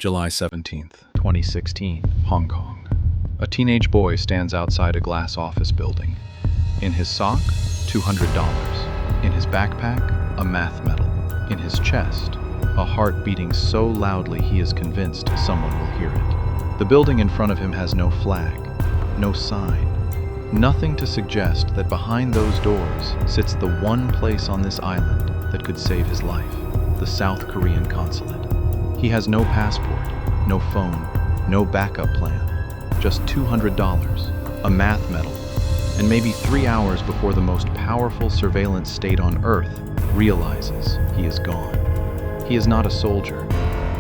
July 17th, 2016, Hong Kong. A teenage boy stands outside a glass office building. In his sock, $200. In his backpack, a math medal. In his chest, a heart beating so loudly he is convinced someone will hear it. The building in front of him has no flag, no sign, nothing to suggest that behind those doors sits the one place on this island that could save his life, the South Korean consulate. He has no passport, no phone, no backup plan, just $200, a math medal, and maybe 3 hours before the most powerful surveillance state on Earth realizes he is gone. He is not a soldier.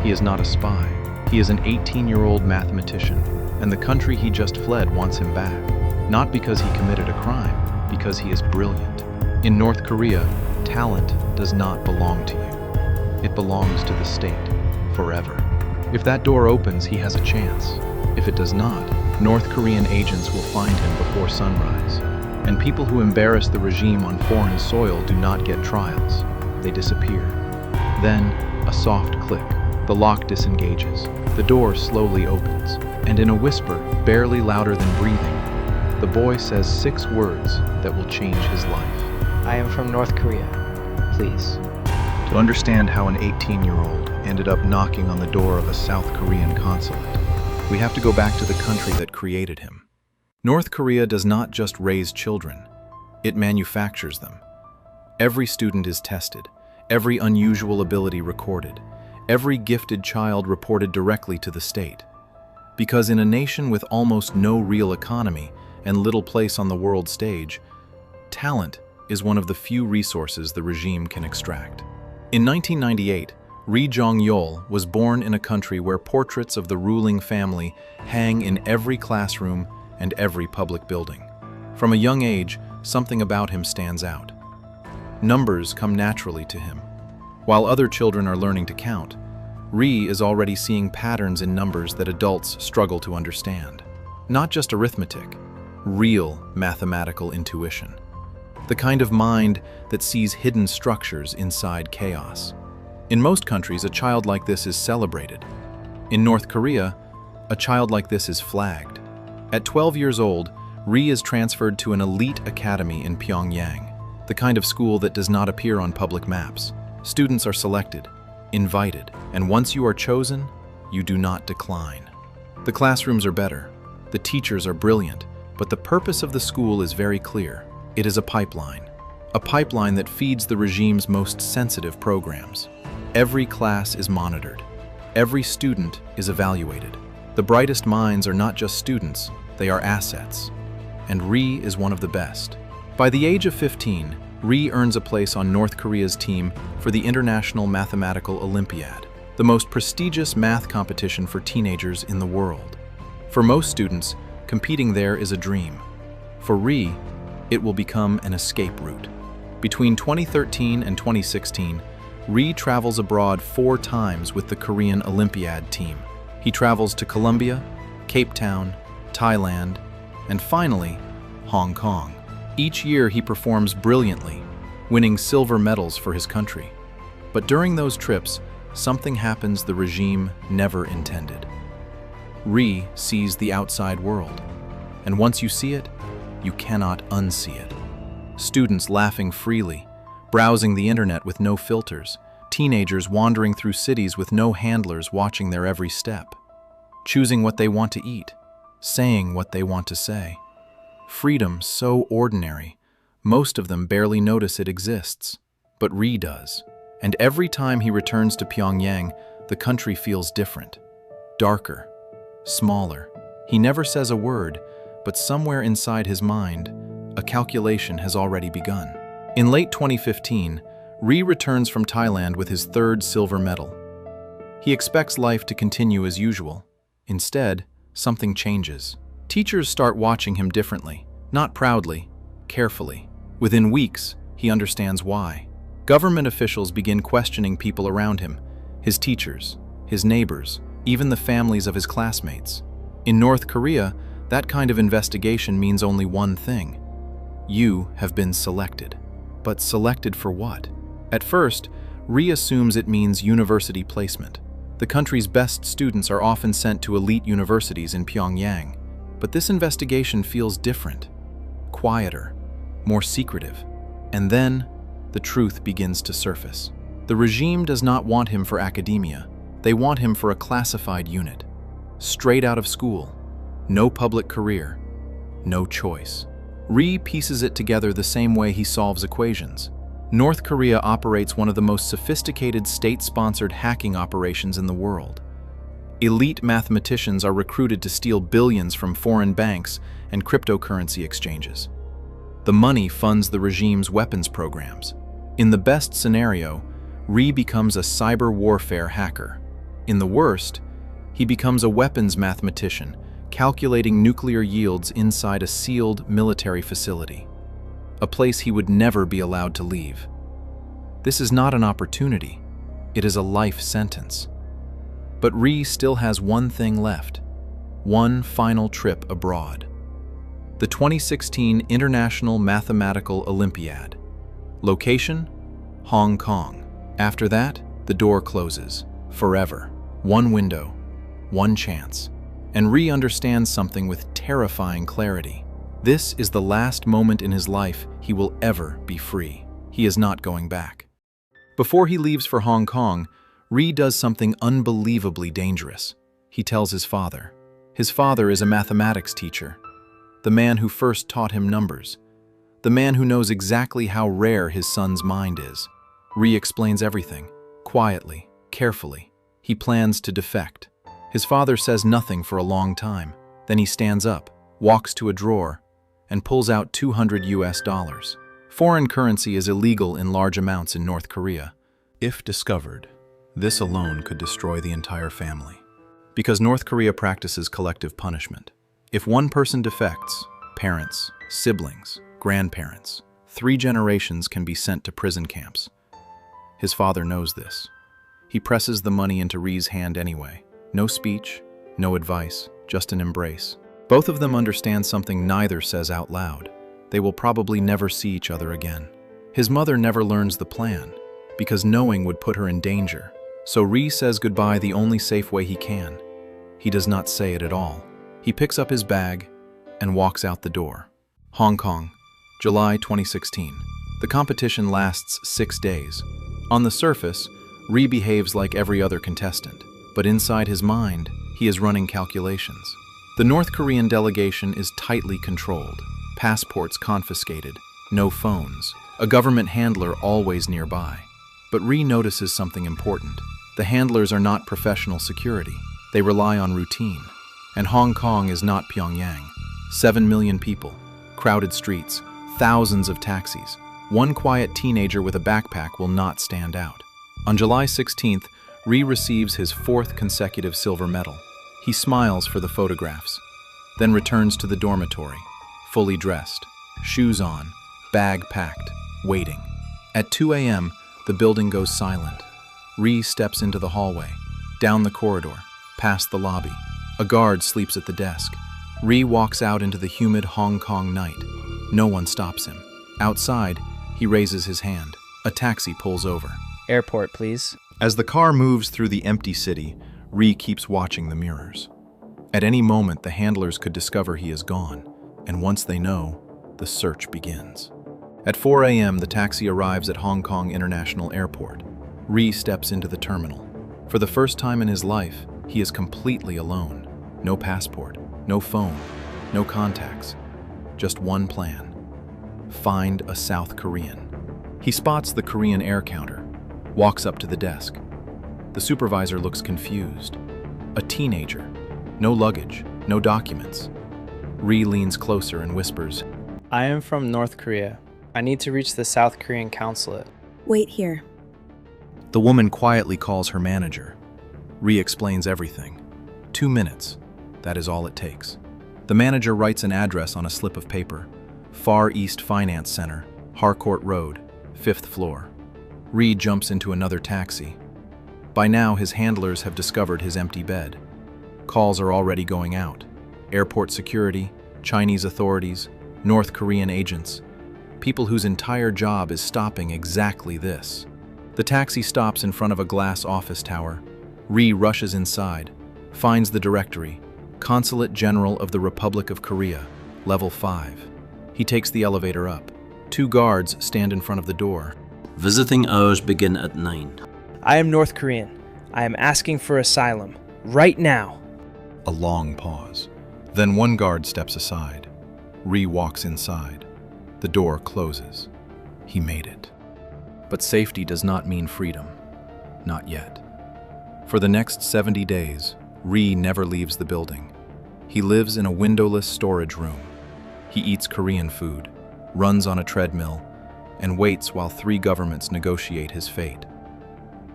He is not a spy. He is an 18-year-old mathematician, and the country he just fled wants him back, not because he committed a crime, because he is brilliant. In North Korea, talent does not belong to you. It belongs to the state. Forever. If that door opens, he has a chance. If it does not, North Korean agents will find him before sunrise. And people who embarrass the regime on foreign soil do not get trials. They disappear. Then, a soft click. The lock disengages. The door slowly opens. And in a whisper, barely louder than breathing, the boy says 6 words that will change his life. I am from North Korea. Please. To understand how an 18-year-old ended up knocking on the door of a South Korean consulate, we have to go back to the country that created him. North Korea does not just raise children, it manufactures them. Every student is tested, every unusual ability recorded, every gifted child reported directly to the state. Because in a nation with almost no real economy and little place on the world stage, talent is one of the few resources the regime can extract. In 1998, Ri Jong-yeol was born in a country where portraits of the ruling family hang in every classroom and every public building. From a young age, something about him stands out. Numbers come naturally to him. While other children are learning to count, Ri is already seeing patterns in numbers that adults struggle to understand. Not just arithmetic, real mathematical intuition. The kind of mind that sees hidden structures inside chaos. In most countries, a child like this is celebrated. In North Korea, a child like this is flagged. At 12 years old, Ri is transferred to an elite academy in Pyongyang, the kind of school that does not appear on public maps. Students are selected, invited, and once you are chosen, you do not decline. The classrooms are better, the teachers are brilliant, but the purpose of the school is very clear. It is a pipeline that feeds the regime's most sensitive programs. Every class is monitored. Every student is evaluated. The brightest minds are not just students, they are assets. And Ri is one of the best. By the age of 15, Ri earns a place on North Korea's team for the International Mathematical Olympiad, the most prestigious math competition for teenagers in the world. For most students, competing there is a dream. For Ri, it will become an escape route. Between 2013 and 2016, Ri travels abroad 4 times with the Korean Olympiad team. He travels to Colombia, Cape Town, Thailand, and finally, Hong Kong. Each year he performs brilliantly, winning silver medals for his country. But during those trips, something happens the regime never intended. Ri sees the outside world, and once you see it, you cannot unsee it. Students laughing freely, browsing the internet with no filters, teenagers wandering through cities with no handlers watching their every step, choosing what they want to eat, saying what they want to say. Freedom so ordinary, most of them barely notice it exists, but Ri does. And every time he returns to Pyongyang, the country feels different, darker, smaller. He never says a word, but somewhere inside his mind, a calculation has already begun. In late 2015, Ri returns from Thailand with his 3rd silver medal. He expects life to continue as usual. Instead, something changes. Teachers start watching him differently, not proudly, carefully. Within weeks, he understands why. Government officials begin questioning people around him, his teachers, his neighbors, even the families of his classmates. In North Korea, that kind of investigation means only one thing. You have been selected. But selected for what? At first, Ri assumes it means university placement. The country's best students are often sent to elite universities in Pyongyang, but this investigation feels different, quieter, more secretive. And then, the truth begins to surface. The regime does not want him for academia. They want him for a classified unit. Straight out of school. No public career. No choice. Ri pieces it together the same way he solves equations. North Korea operates one of the most sophisticated state-sponsored hacking operations in the world. Elite mathematicians are recruited to steal billions from foreign banks and cryptocurrency exchanges. The money funds the regime's weapons programs. In the best scenario, Ri becomes a cyber warfare hacker. In the worst, he becomes a weapons mathematician, calculating nuclear yields inside a sealed military facility, a place he would never be allowed to leave. This is not an opportunity, it is a life sentence. But Ri still has one thing left, one final trip abroad. The 2016 International Mathematical Olympiad. Location? Hong Kong. After that, the door closes, forever. One window, one chance. And Ri understands something with terrifying clarity. This is the last moment in his life he will ever be free. He is not going back. Before he leaves for Hong Kong, Ri does something unbelievably dangerous. He tells his father. His father is a mathematics teacher, the man who first taught him numbers, the man who knows exactly how rare his son's mind is. Ri explains everything, quietly, carefully. He plans to defect. His father says nothing for a long time. Then he stands up, walks to a drawer, and pulls out $200. Foreign currency is illegal in large amounts in North Korea. If discovered, this alone could destroy the entire family. Because North Korea practices collective punishment. If one person defects, parents, siblings, grandparents, 3 generations can be sent to prison camps. His father knows this. He presses the money into Ri's hand anyway. No speech, no advice, just an embrace. Both of them understand something neither says out loud. They will probably never see each other again. His mother never learns the plan, because knowing would put her in danger. So Ri says goodbye the only safe way he can. He does not say it at all. He picks up his bag and walks out the door. Hong Kong, July 2016. The competition lasts 6 days. On the surface, Ri behaves like every other contestant, but inside his mind, he is running calculations. The North Korean delegation is tightly controlled, passports confiscated, no phones, a government handler always nearby. But Ri notices something important. The handlers are not professional security. They rely on routine. And Hong Kong is not Pyongyang. 7 million people, crowded streets, thousands of taxis. One quiet teenager with a backpack will not stand out. On July 16th, Ri receives his 4th consecutive silver medal. He smiles for the photographs, then returns to the dormitory, fully dressed, shoes on, bag packed, waiting. At 2 a.m., the building goes silent. Ri steps into the hallway, down the corridor, past the lobby. A guard sleeps at the desk. Ri walks out into the humid Hong Kong night. No one stops him. Outside, he raises his hand. A taxi pulls over. Airport, please. As the car moves through the empty city, Ri keeps watching the mirrors. At any moment, the handlers could discover he is gone, and once they know, the search begins. At 4 a.m., the taxi arrives at Hong Kong International Airport. Ri steps into the terminal. For the first time in his life, he is completely alone. No passport, no phone, no contacts. Just one plan. Find a South Korean. He spots the Korean air counter, walks up to the desk. The supervisor looks confused. A teenager. No luggage, no documents. Ri leans closer and whispers, I am from North Korea. I need to reach the South Korean consulate. Wait here. The woman quietly calls her manager. Ri explains everything. 2 minutes. That is all it takes. The manager writes an address on a slip of paper. Far East Finance Center, Harcourt Road, 5th floor. Ri jumps into another taxi. By now, his handlers have discovered his empty bed. Calls are already going out. Airport security, Chinese authorities, North Korean agents. People whose entire job is stopping exactly this. The taxi stops in front of a glass office tower. Ri rushes inside, finds the directory, Consulate General of the Republic of Korea, level 5. He takes the elevator up. 2 guards stand in front of the door. Visiting hours begin at 9. I am North Korean. I am asking for asylum. Right now. A long pause. Then one guard steps aside. Ri walks inside. The door closes. He made it. But safety does not mean freedom. Not yet. For the next 70 days, Ri never leaves the building. He lives in a windowless storage room. He eats Korean food, runs on a treadmill, and waits while 3 governments negotiate his fate.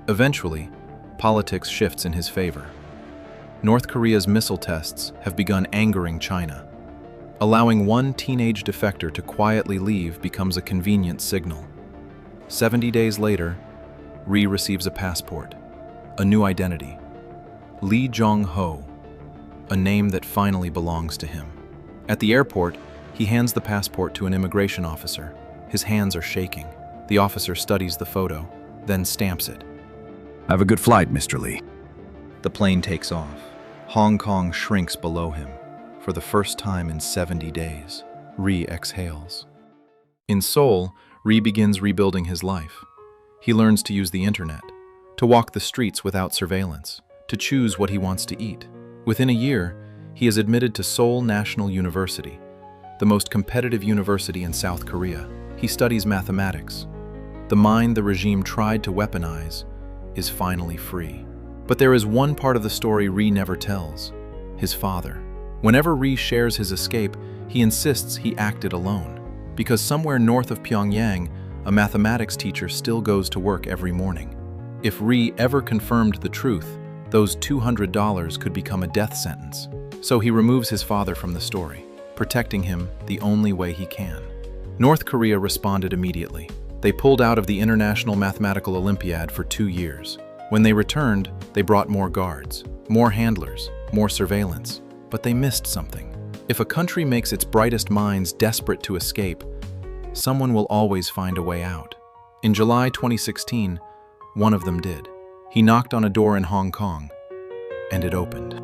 Eventually, politics shifts in his favor. North Korea's missile tests have begun angering China. Allowing one teenage defector to quietly leave becomes a convenient signal. 70 days later, Ri receives a passport, a new identity. Lee Jong-ho, a name that finally belongs to him. At the airport, he hands the passport to an immigration officer. His hands are shaking. The officer studies the photo, then stamps it. Have a good flight, Mr. Lee. The plane takes off. Hong Kong shrinks below him. For the first time in 70 days, Ri exhales. In Seoul, Ri begins rebuilding his life. He learns to use the internet, to walk the streets without surveillance, to choose what he wants to eat. Within a year, he is admitted to Seoul National University, the most competitive university in South Korea. He studies mathematics. The mind the regime tried to weaponize is finally free. But there is one part of the story Ri never tells: his father. Whenever Ri shares his escape, he insists he acted alone, because somewhere north of Pyongyang, a mathematics teacher still goes to work every morning. If Ri ever confirmed the truth, those $200 could become a death sentence. So he removes his father from the story, protecting him the only way he can. North Korea responded immediately. They pulled out of the International Mathematical Olympiad for 2 years. When they returned, they brought more guards, more handlers, more surveillance. But they missed something. If a country makes its brightest minds desperate to escape, someone will always find a way out. In July 2016, one of them did. He knocked on a door in Hong Kong, and it opened.